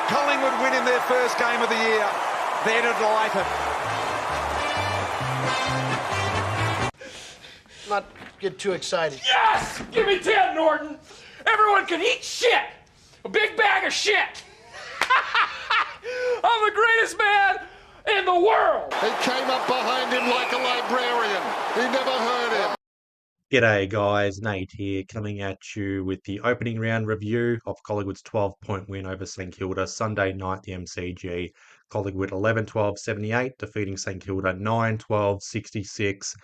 Collingwood win in their first game of the year. They're delighted. Not get too excited. Yes! Give me 10, Norton! Everyone can eat shit! A big bag of shit! I'm the greatest man in the world! He came up behind him like a librarian. He never heard him. G'day guys, Nate here, coming at you with the opening round review of Collingwood's 12-point win over St Kilda Sunday night, the MCG. Collingwood 11-12-78, defeating St Kilda 9-12-66.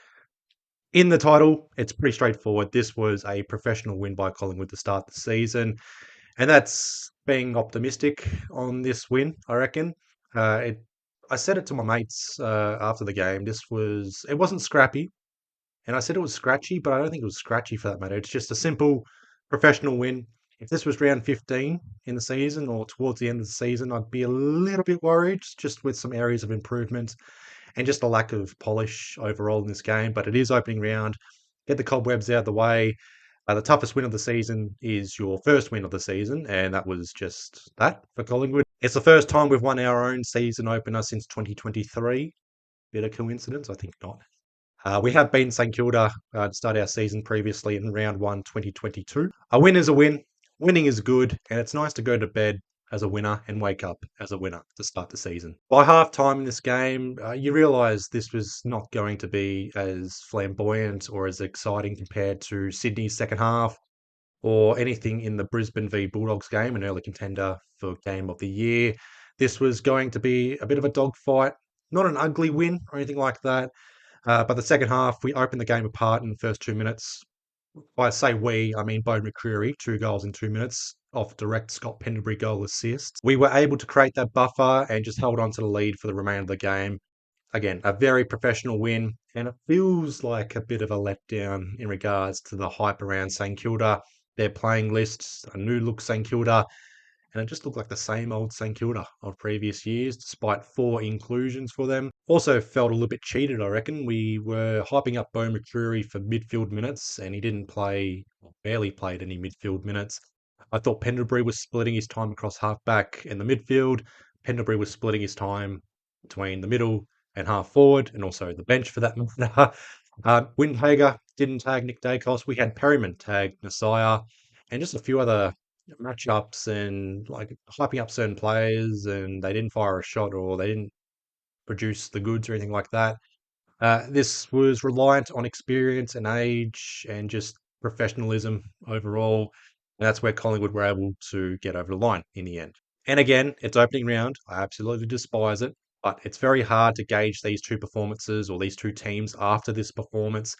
In the title, it's pretty straightforward. This was a professional win by Collingwood to start the season, and that's being optimistic on this win, I reckon. I said it to my mates after the game. It wasn't scrappy. And I said it was scratchy, but I don't think it was scratchy for that matter. It's just a simple professional win. If this was round 15 in the season or towards the end of the season, I'd be a little bit worried just with some areas of improvement and just a lack of polish overall in this game. But it is opening round. Get the cobwebs out of the way. The toughest win of the season is your first win of the season, and that was just that for Collingwood. It's the first time we've won our own season opener since 2023. Bit of coincidence? I think not. We have beaten St Kilda to start our season previously in round 1, 2022. A win is a win. Winning is good, and it's nice to go to bed as a winner and wake up as a winner to start the season. By half time in this game, you realise this was not going to be as flamboyant or as exciting compared to Sydney's second half or anything in the Brisbane v Bulldogs game, an early contender for Game of the Year. This was going to be a bit of a dogfight, not an ugly win or anything like that. But the second half, we opened the game apart in the first 2 minutes. By say we, I mean Bo McCreary, 2 goals in 2 minutes off direct Scott Pendlebury goal assist. We were able to create that buffer and just held on to the lead for the remainder of the game. Again, a very professional win, and it feels like a bit of a letdown in regards to the hype around St Kilda, their playing lists, a new look St Kilda, and it just looked like the same old St Kilda of previous years, despite 4 inclusions for them. Also felt a little bit cheated, I reckon. We were hyping up Bo McCreary for midfield minutes, and he didn't play, or barely played any midfield minutes. I thought Pendlebury was splitting his time across half-back and the midfield. Pendlebury was splitting his time between the middle and half-forward, and also the bench for that matter. Windhager didn't tag Nick Daicos. We had Perryman tag Nasiah, and just a few other matchups and like hyping up certain players, and they didn't fire a shot or they didn't produce the goods or anything like that. This was reliant on experience and age and just professionalism overall. And that's where Collingwood were able to get over the line in the end. And again, it's opening round. I absolutely despise it, but it's very hard to gauge these two performances or these two teams after this performance.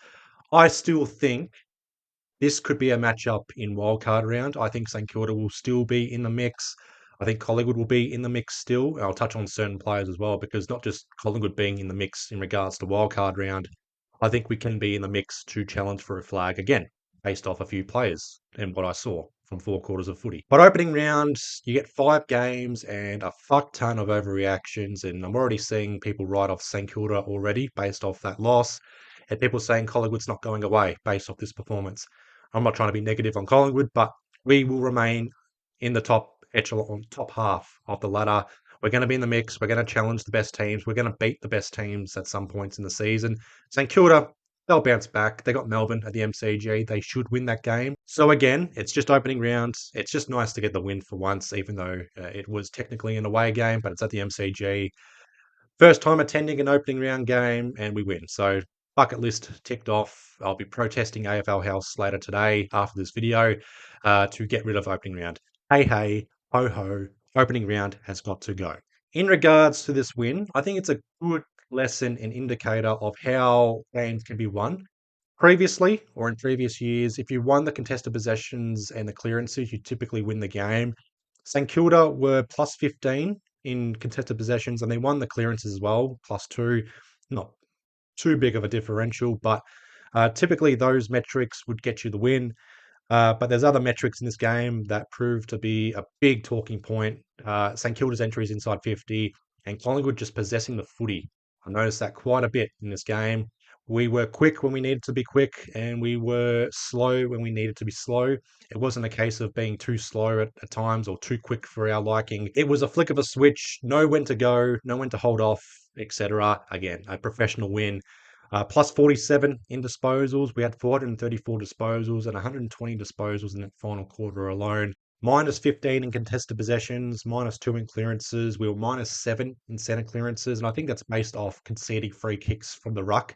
I still think this could be a matchup in wildcard round. I think St Kilda will still be in the mix. I think Collingwood will be in the mix still. I'll touch on certain players as well, because not just Collingwood being in the mix in regards to wildcard round, I think we can be in the mix to challenge for a flag again, based off a few players and what I saw from 4 quarters of footy. But opening round, you get 5 games and a fuck ton of overreactions, and I'm already seeing people write off St Kilda already based off that loss, and people saying Collingwood's not going away based off this performance. I'm not trying to be negative on Collingwood, but we will remain in the top echelon, top half of the ladder. We're going to be in the mix. We're going to challenge the best teams. We're going to beat the best teams at some points in the season. St Kilda, they'll bounce back. They got Melbourne at the MCG. They should win that game. So again, it's just opening round. It's just nice to get the win for once, even though it was technically an away game, but it's at the MCG. First time attending an opening round game, and we win. So bucket list ticked off. I'll be protesting AFL House later today after this video to get rid of opening round. Hey, hey, ho, ho, opening round has got to go. In regards to this win, I think it's a good lesson and indicator of how games can be won. Previously, or in previous years, if you won the contested possessions and the clearances, you typically win the game. St Kilda were plus 15 in contested possessions, and they won the clearances as well, plus 2. Not too big of a differential, but typically those metrics would get you the win. But there's other metrics in this game that prove to be a big talking point. St Kilda's entries inside 50 and Collingwood just possessing the footy. I noticed that quite a bit in this game. We were quick when we needed to be quick, and we were slow when we needed to be slow. It wasn't a case of being too slow at times or too quick for our liking. It was a flick of a switch, know when to go, know when to hold off, etc. Again, a professional win. Plus 47 in disposals. We had 434 disposals and 120 disposals in that final quarter alone. Minus 15 in contested possessions, minus 2 in clearances. We were minus 7 in centre clearances, and I think that's based off conceding free kicks from the ruck.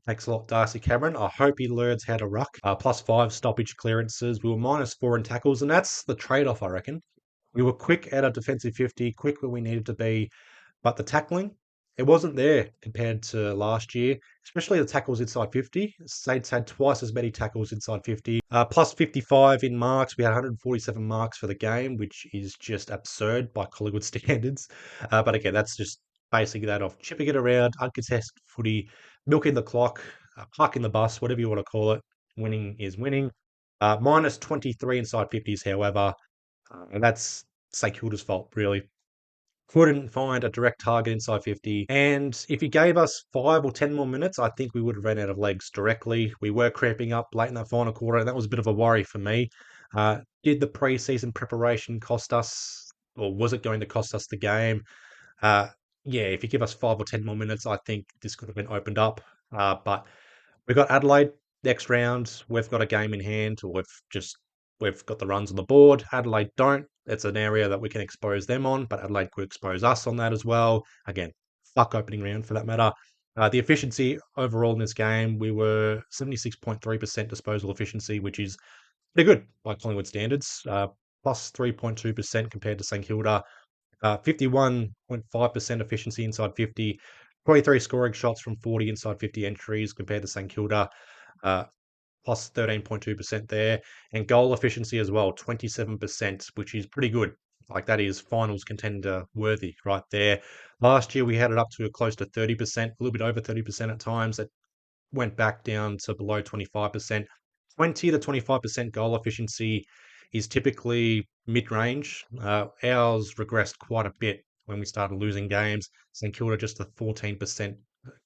Thanks a lot, Darcy Cameron. I hope he learns how to ruck. Plus 5 stoppage clearances. We were minus 4 in tackles, and that's the trade-off, I reckon. We were quick at our defensive 50, quick when we needed to be, but the tackling, it wasn't there compared to last year, especially the tackles inside 50. Saints had twice as many tackles inside 50. Plus 55 in marks. We had 147 marks for the game, which is just absurd by Collingwood standards. But again, that's just basically that off chipping it around, uncontested footy, milking the clock, parking the bus, whatever you want to call it. Winning is winning. Minus 23 inside 50s, however, and that's St Kilda's fault, really. Couldn't find a direct target inside 50. And if you gave us 5 or 10 more minutes, I think we would have ran out of legs directly. We were cramping up late in that final quarter, and that was a bit of a worry for me. Did the preseason preparation cost us, or was it going to cost us the game? Uh, yeah, if you give us 5 or 10 more minutes, I think this could have been opened up. But we've got Adelaide next round. We've got a game in hand, or we've got the runs on the board. Adelaide don't. It's an area that we can expose them on, but Adelaide could expose us on that as well. Again, fuck opening round for that matter. The efficiency overall in this game, we were 76.3% disposal efficiency, which is pretty good by Collingwood standards. Plus 3.2% compared to St Kilda. 51.5% efficiency inside 50. 23 scoring shots from 40 inside 50 entries compared to St Kilda. Plus 13.2% there. And goal efficiency as well, 27%, which is pretty good. Like that is finals contender worthy right there. Last year we had it up to close to 30%, a little bit over 30% at times. It went back down to below 25%. 20 to 25% goal efficiency is typically mid-range. Ours regressed quite a bit when we started losing games. St Kilda just a 14%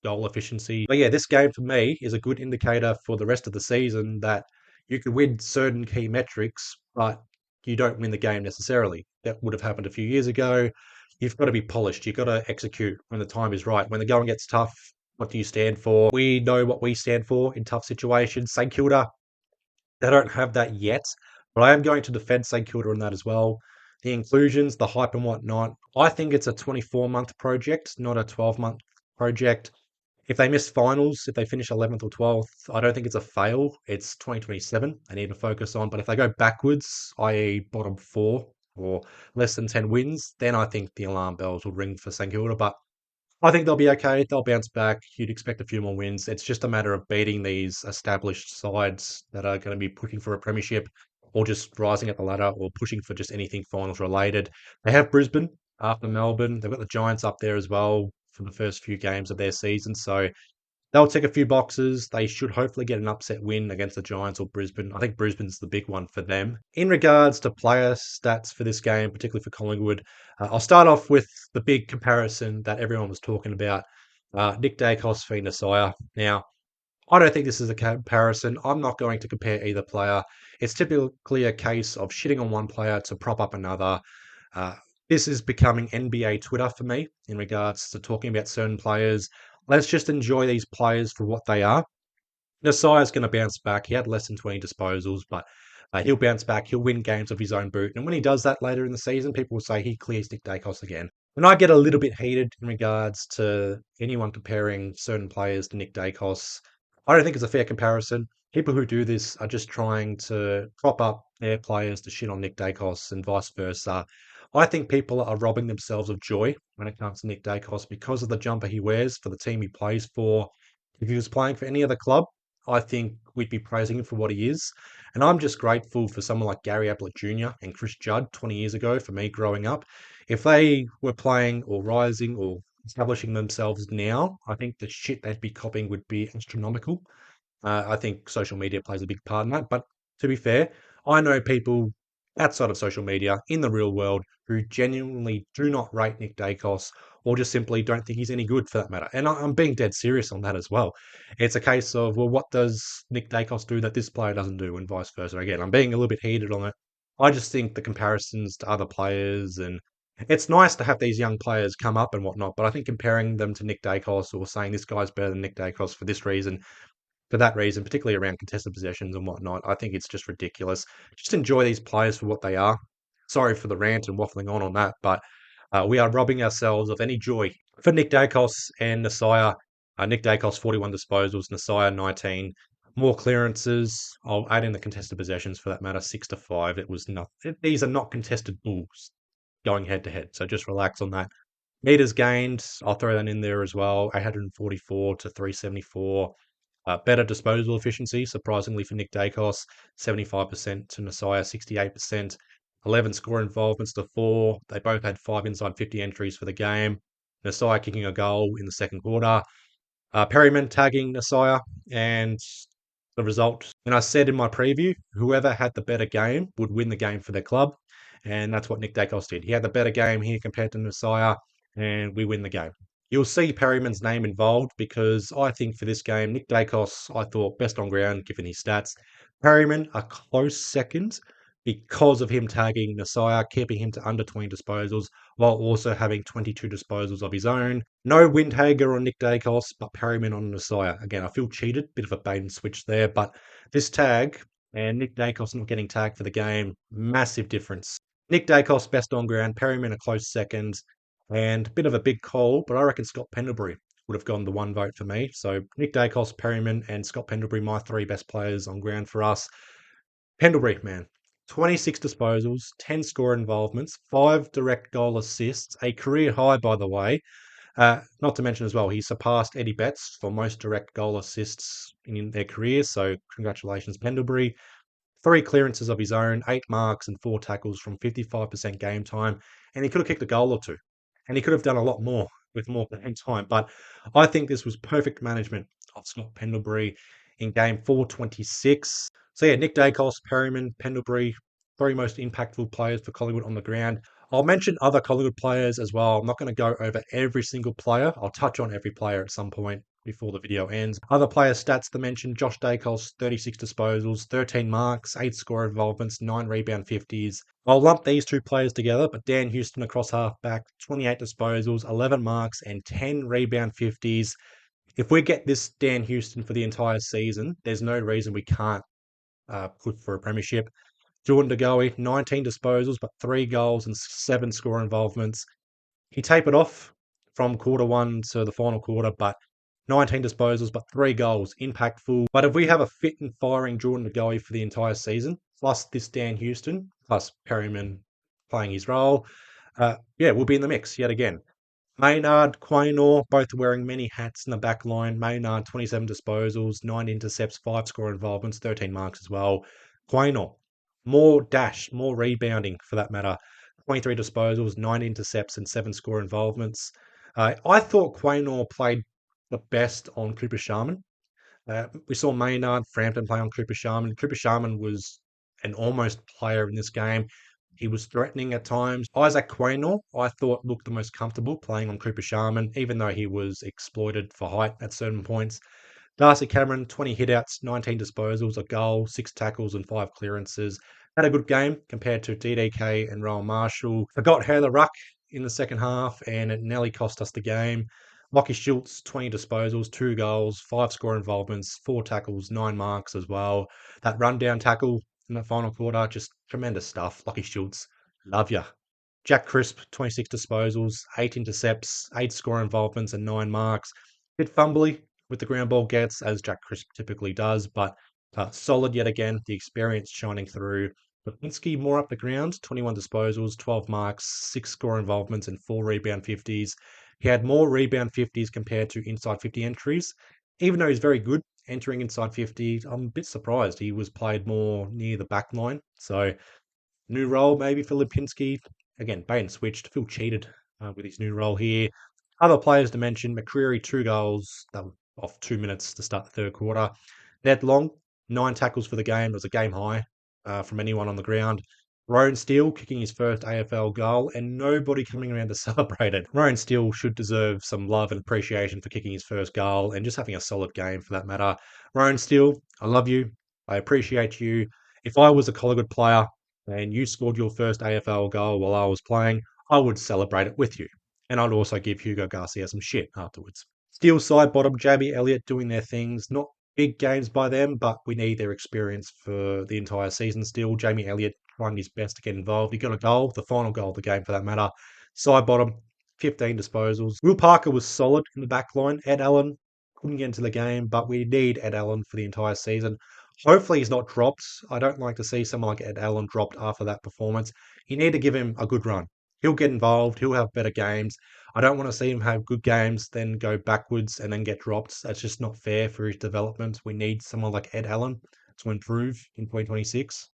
goal efficiency. But yeah, this game for me is a good indicator for the rest of the season that you can win certain key metrics, but you don't win the game necessarily. That would have happened a few years ago. You've got to be polished. You've got to execute when the time is right. When the going gets tough, what do you stand for? We know what we stand for in tough situations. St Kilda, they don't have that yet, but I am going to defend St Kilda on that as well. The inclusions, the hype and whatnot. I think it's a 24-month project, not a 12-month project. If they miss finals, if they finish 11th or 12th, I don't think it's a fail. It's 2027 they need to focus on. But if they go backwards, i.e. bottom 4 or less than 10 wins, then I think the alarm bells will ring for St Kilda. But I think they'll be okay. They'll bounce back. You'd expect a few more wins. It's just a matter of beating these established sides that are going to be pushing for a premiership or just rising at the ladder or pushing for just anything finals related. They have Brisbane after Melbourne. They've got the Giants up there as well for the first few games of their season. So they'll tick a few boxes. They should hopefully get an upset win against the Giants or Brisbane. I think Brisbane's the big one for them. In regards to player stats for this game, particularly for Collingwood, I'll start off with the big comparison that everyone was talking about. Nick Daicos v Nasaya. Now, I don't think this is a comparison. I'm not going to compare either player. It's typically a case of shitting on one player to prop up another. This is becoming NBA Twitter for me in regards to talking about certain players. Let's just enjoy these players for what they are. Nasiah's going to bounce back. He had less than 20 disposals, but he'll bounce back. He'll win games of his own boot. And when he does that later in the season, people will say he clears Nick Daicos again. And I get a little bit heated in regards to anyone comparing certain players to Nick Daicos. I don't think it's a fair comparison. People who do this are just trying to prop up their players to shit on Nick Daicos and vice versa. I think people are robbing themselves of joy when it comes to Nick Daicos because of the jumper he wears for the team he plays for. If he was playing for any other club, I think we'd be praising him for what he is. And I'm just grateful for someone like Gary Ablett Jr. and Chris Judd 20 years ago for me growing up. If they were playing or rising or establishing themselves now, I think the shit they'd be copying would be astronomical. I think social media plays a big part in that. But to be fair, I know people outside of social media in the real world who genuinely do not rate Nick Daicos or just simply don't think he's any good for that matter. And I'm being dead serious on that as well. It's a case of, well, what does Nick Daicos do that this player doesn't do, and vice versa? Again, I'm being a little bit heated on it. I just think the comparisons to other players, and it's nice to have these young players come up and whatnot, but I think comparing them to Nick Daicos or saying this guy's better than Nick Daicos for this reason, for that reason, particularly around contested possessions and whatnot, I think it's just ridiculous. Just enjoy these players for what they are. Sorry for the rant and waffling on that, but we are robbing ourselves of any joy. For Nick Daicos and Nasiah, Nick Daicos 41 disposals, Nasiah 19. More clearances. I'll add in the contested possessions for that matter, 6-5. It was not. These are not contested bulls going head to head, so just relax on that. Meters gained, I'll throw that in there as well. 844 to 374. Better disposal efficiency, surprisingly, for Nick Daicos, 75% to Nasiah, 68%. 11 score involvements to 4. They both had 5 inside 50 entries for the game. Nasiah kicking a goal in the second quarter. Perryman tagging Nasiah, and the result. And I said in my preview, whoever had the better game would win the game for their club. And that's what Nick Daicos did. He had the better game here compared to Nasiah, and we win the game. You'll see Perryman's name involved because I think for this game, Nick Daicos, I thought best on ground given his stats. Perryman, a close second because of him tagging Nasiah, keeping him to under 20 disposals while also having 22 disposals of his own. No Windhager on Nick Daicos, but Perryman on Nasiah. Again, I feel cheated, bit of a bait and switch there, but this tag and Nick Daicos not getting tagged for the game, massive difference. Nick Daicos best on ground, Perryman a close second, and a bit of a big call, but I reckon Scott Pendlebury would have gone the one vote for me. So Nick Daicos, Perryman, and Scott Pendlebury, my 3 best players on ground for us. Pendlebury, man, 26 disposals, 10 score involvements, 5 direct goal assists, a career high, by the way. Not to mention as well, he surpassed Eddie Betts for most direct goal assists in their career. So congratulations, Pendlebury. 3 clearances of his own, 8 marks and 4 tackles from 55% game time. And he could have kicked a goal or 2. And he could have done a lot more with more game time. But I think this was perfect management of Scott Pendlebury in game 426. So yeah, Nick Daicos, Perryman, Pendlebury, 3 most impactful players for Collingwood on the ground. I'll mention other Collingwood players as well. I'm not going to go over every single player. I'll touch on every player at some point before the video ends. Other player stats to mention, Josh Daicos, 36 disposals, 13 marks, 8 score involvements, 9 rebound 50s. I'll lump these 2 players together, but Dan Houston across halfback, 28 disposals, 11 marks, and 10 rebound 50s. If we get this Dan Houston for the entire season, there's no reason we can't put for a premiership. Jordan De Goey, 19 disposals, but 3 goals and 7 score involvements. He tapered off from quarter 1 to the final quarter, but 19 disposals, but 3 goals, impactful. But if we have a fit and firing Jordan De Goey for the entire season, plus this Dan Houston, plus Perryman playing his role, we'll be in the mix yet again. Maynard, Quaynor, both wearing many hats in the back line. Maynard, 27 disposals, 9 intercepts, 5 score involvements, 13 marks as well. Quaynor, more dash, more rebounding for that matter. 23 disposals, 9 intercepts, and 7 score involvements. I thought Quaynor played the best on Cooper Sharman. We saw Maynard, Frampton play on Cooper Sharman. Cooper Sharman was an almost player in this game. He was threatening at times. Isaac Quaynor, I thought, looked the most comfortable playing on Cooper Sharman, even though he was exploited for height at certain points. Darcy Cameron, 20 hitouts, 19 disposals, a goal, 6 tackles, and 5 clearances. Had a good game compared to DDK and Rowan Marshall. Forgot Heather Ruck in the second half, and it nearly cost us the game. Lockie Schultz, 20 disposals, 2 goals, 5 score involvements, 4 tackles, 9 marks as well. That rundown tackle in the final quarter, just tremendous stuff. Lockie Schultz, love ya. Jack Crisp, 26 disposals, 8 intercepts, 8 score involvements, and 9 marks. Bit fumbly with the ground ball gets, as Jack Crisp typically does, but solid yet again, the experience shining through. Lipinski more up the ground, 21 disposals, 12 marks, 6 score involvements, and 4 rebound 50s. He had more rebound 50s compared to inside 50 entries. Even though he's very good entering inside 50, I'm a bit surprised he was played more near the back line. So, new role maybe for Lipinski. Again, bait and switched. Feel cheated with his new role here. Other players to mention, McCreary, 2 goals off 2 minutes to start the third quarter. Ned Long, 9 tackles for the game. It was a game high from anyone on the ground. Rowan Steele kicking his first AFL goal and nobody coming around to celebrate it. Rowan Steele should deserve some love and appreciation for kicking his first goal and just having a solid game for that matter. Rowan Steele, I love you. I appreciate you. If I was a Collingwood player and you scored your first AFL goal while I was playing, I would celebrate it with you. And I'd also give Hugo Garcia some shit afterwards. Steele side bottom, Jamie Elliott doing their things. Not big games by them, but we need their experience for the entire season still. Jamie Elliott trying his best to get involved. He got a goal, the final goal of the game for that matter. Side bottom, 15 disposals. Will Parker was solid in the back line. Ed Allen couldn't get into the game, but we need Ed Allen for the entire season. Hopefully he's not dropped. I don't like to see someone like Ed Allen dropped after that performance. You need to give him a good run. He'll get involved. He'll have better games. I don't want to see him have good games, then go backwards and then get dropped. That's just not fair for his development. We need someone like Ed Allen to improve in 2026.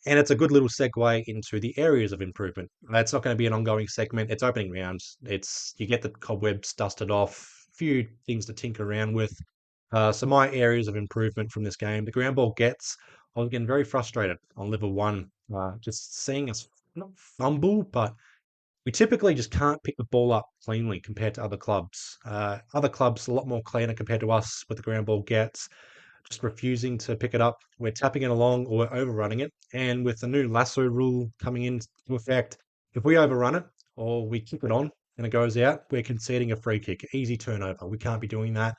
And it's a good little segue into the areas of improvement. It's not going to be an ongoing segment. It's opening rounds. It's you get the cobwebs dusted off, a few things to tinker around with. So my areas of improvement from this game, the ground ball gets. I was getting very frustrated on level one, just seeing us not fumble, but we typically just can't pick the ball up cleanly compared to other clubs. Other clubs a lot more cleaner compared to us with the ground ball gets. Just refusing to pick it up. We're tapping it along or we're overrunning it. And with the new lasso rule coming into effect, if we overrun it or we kick it on and it goes out, we're conceding a free kick, easy turnover. We can't be doing that.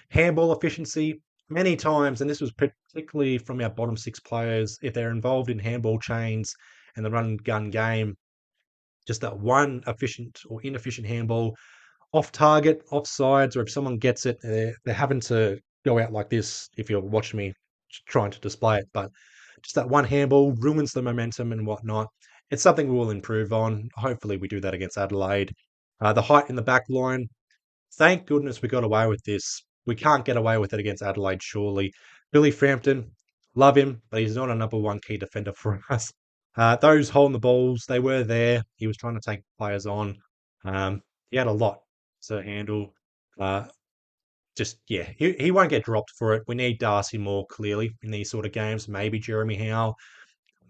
Handball efficiency, many times, and this was particularly from our bottom six players, if they're involved in handball chains and the run and gun game, just that one efficient or inefficient handball off target, off sides, or if someone gets it, they're having to go out like this if you're watching me trying to display it. But just that one handball ruins the momentum and whatnot. It's something we will improve on. Hopefully, we do that against Adelaide. The height in the back line, thank goodness we got away with this. We can't get away with it against Adelaide, surely. Billy Frampton, love him, but he's not a number one key defender for us. Those holding the balls, they were there. He was trying to take players on. He had a lot to handle. He won't get dropped for it. We need Darcy more clearly in these sort of games. Maybe Jeremy Howe.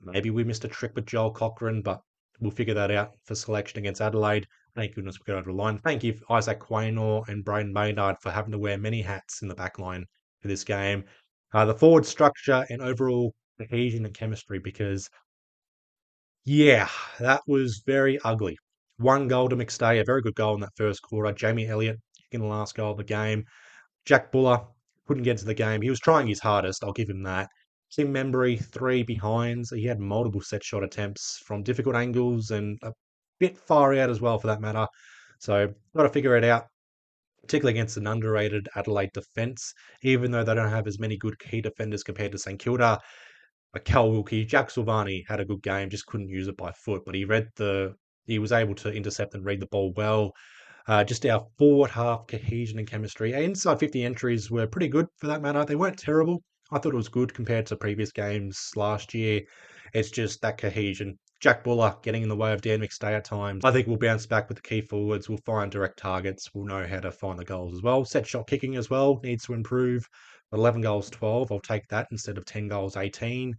Maybe we missed a trick with Joel Cochran, but we'll figure that out for selection against Adelaide. Thank goodness we got over the line. Thank you, Isaac Quaynor and Braden Maynard, for having to wear many hats in the back line for this game. The forward structure and overall cohesion and chemistry, because, yeah, that was very ugly. One goal to McStay, a very good goal in that first quarter. Jamie Elliott kicking the last goal of the game. Jack Buller couldn't get to the game. He was trying his hardest, I'll give him that. Tim Membry, 3 behinds. He had multiple set shot attempts from difficult angles and a bit far out as well, for that matter. So, got to figure it out, particularly against an underrated Adelaide defence, even though they don't have as many good key defenders compared to St Kilda. Cal Wilkie, Jack Silvani had a good game, just couldn't use it by foot, but he was able to intercept and read the ball well. Just our forward half cohesion and chemistry. Our inside 50 entries were pretty good for that matter. They weren't terrible. I thought it was good compared to previous games last year. It's just that cohesion. Jack Buller getting in the way of Dan McStay at times. I think we'll bounce back with the key forwards. We'll find direct targets. We'll know how to find the goals as well. Set shot kicking as well needs to improve. 11 goals, 12. I'll take that instead of 10 goals, 18.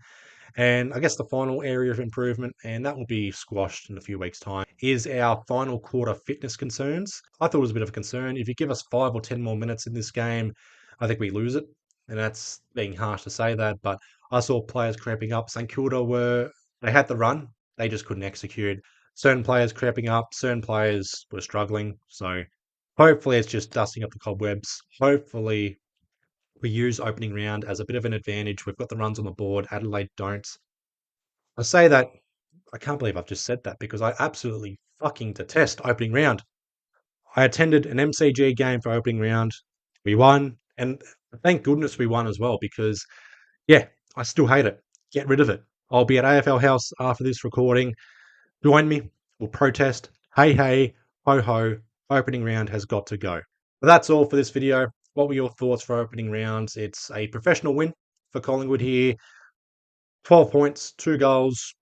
And I guess the final area of improvement, and that will be squashed in a few weeks' time, is our final quarter fitness concerns. I thought it was a bit of a concern. If you give us 5 or 10 more minutes in this game, I think we lose it. And that's being harsh to say that, but I saw players cramping up. St Kilda they had the run, they just couldn't execute. Certain players cramping up, certain players were struggling. So hopefully it's just dusting up the cobwebs. Hopefully we use opening round as a bit of an advantage. We've got the runs on the board. Adelaide don't. I say that, I can't believe I've just said that because I absolutely fucking detest opening round. I attended an MCG game for opening round. We won, and thank goodness we won as well because, yeah, I still hate it. Get rid of it. I'll be at AFL House after this recording. Join me. We'll protest. Hey, hey, ho, ho. Opening round has got to go. But that's all for this video. What were your thoughts for opening rounds? It's a professional win for Collingwood here. 12 points, 2 goals.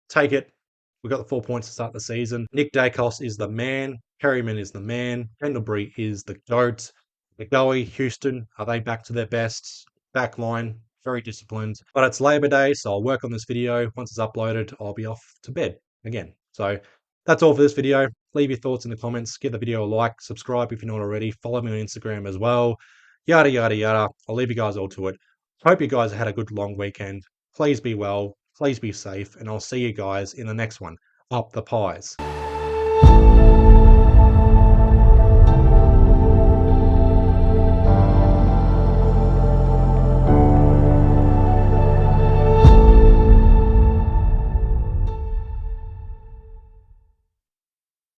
Take it. We got the 4 points to start the season. Nick Daicos is the man. Perryman is the man. Pendlebury is the GOAT. McGoey, Houston, are they back to their best? Back line, very disciplined. But it's Labor Day, so I'll work on this video. Once it's uploaded, I'll be off to bed again. So that's all for this video. Leave your thoughts in the comments. Give the video a like. Subscribe if you're not already. Follow me on Instagram as well. Yada, yada, yada. I'll leave you guys all to it. Hope you guys had a good long weekend. Please be well. Please be safe. And I'll see you guys in the next one. Up the pies.